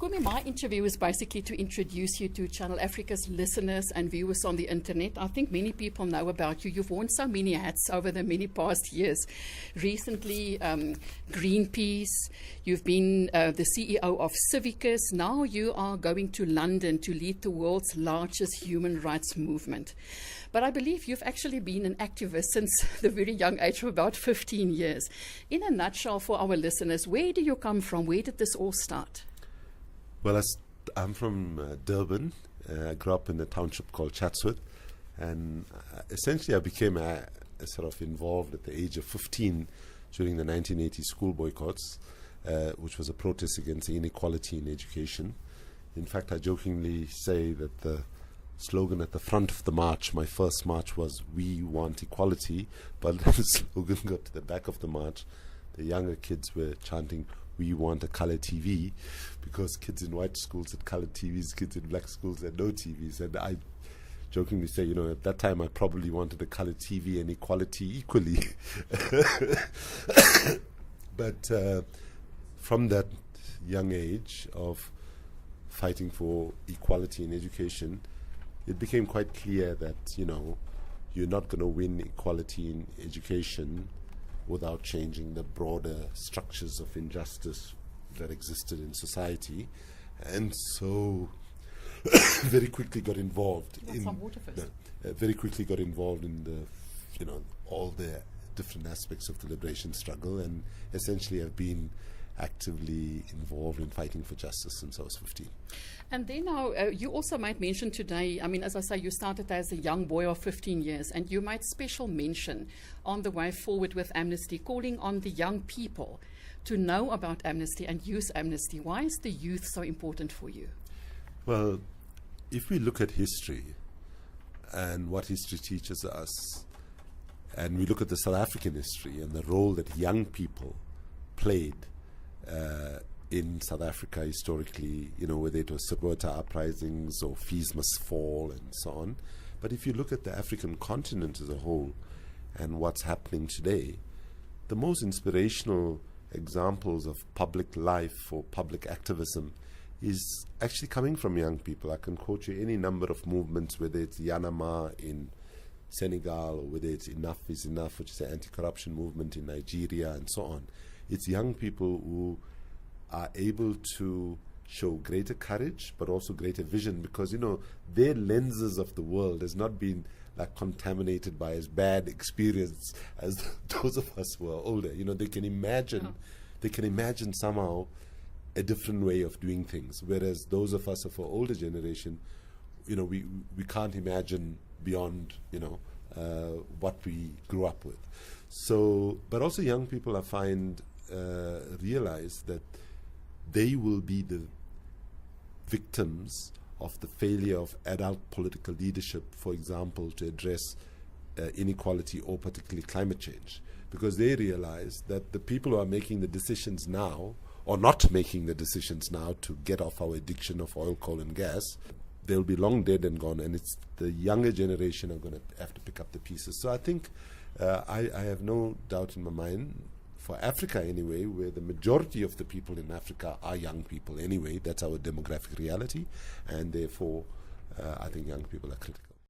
Kumi, my interview is basically to introduce you to Channel Africa's listeners and viewers on the internet. I think many people know about you. You've worn so many hats over the many past years. Recently, Greenpeace. You've been the CEO of Civicus. Now you are going to London to lead the world's largest human rights movement. But I believe you've actually been an activist since the very young age of about 15 years. In a nutshell, for our listeners, where do you come from? Where did this all start? Well, I'm from Durban. I grew up in a township called Chatsworth. And essentially I became sort of involved at the age of 15 during the 1980 school boycotts, which was a protest against inequality in education. In fact, I jokingly say that the slogan at the front of the march, my first march, was "We want equality," but the slogan got to the back of the march. The younger kids were chanting, "We want a color TV," because kids in white schools had colored TVs, kids in black schools had no TVs. And I jokingly say, at that time I probably wanted a color TV and equality equally. But from that young age of fighting for equality in education, it became quite clear that, you're not going to win equality in education without changing the broader structures of injustice that existed in society. And so very quickly got involved in the all the different aspects of the liberation struggle, and essentially have been actively involved in fighting for justice since I was 15. And then now, you also might mention today, as I say, you started as a young boy of 15 years, and you made special mention on the way forward with Amnesty, calling on the young people to know about Amnesty and use Amnesty. Why is the youth so important for you? Well, if we look at history and what history teaches us, and we look at the South African history and the role that young people played in South Africa historically, whether it was Sabota uprisings or Fees Must Fall and so on. But if you look at the African continent as a whole and what's happening today, the most inspirational examples of public life or public activism is actually coming from young people. I can quote you any number of movements, whether it's Yanama in Senegal or whether it's Enough is Enough, which is an anti-corruption movement in Nigeria and so on. It's young people who are able to show greater courage but also greater vision, because their lenses of the world has not been contaminated by as bad experience as those of us who are older. They can imagine somehow a different way of doing things, whereas those of us of our older generation, we can't imagine beyond what we grew up with. So, but also young people, I find, realize that they will be the victims of the failure of adult political leadership, for example, to address inequality or particularly climate change, because they realize that the people who are making the decisions now, or not making the decisions now, to get off our addiction of oil, coal and gas, they'll be long dead and gone, and it's the younger generation are going to have to pick up the pieces. So I think I have no doubt in my mind, for Africa anyway, where the majority of the people in Africa are young people anyway, that's our demographic reality, and therefore I think young people are critical.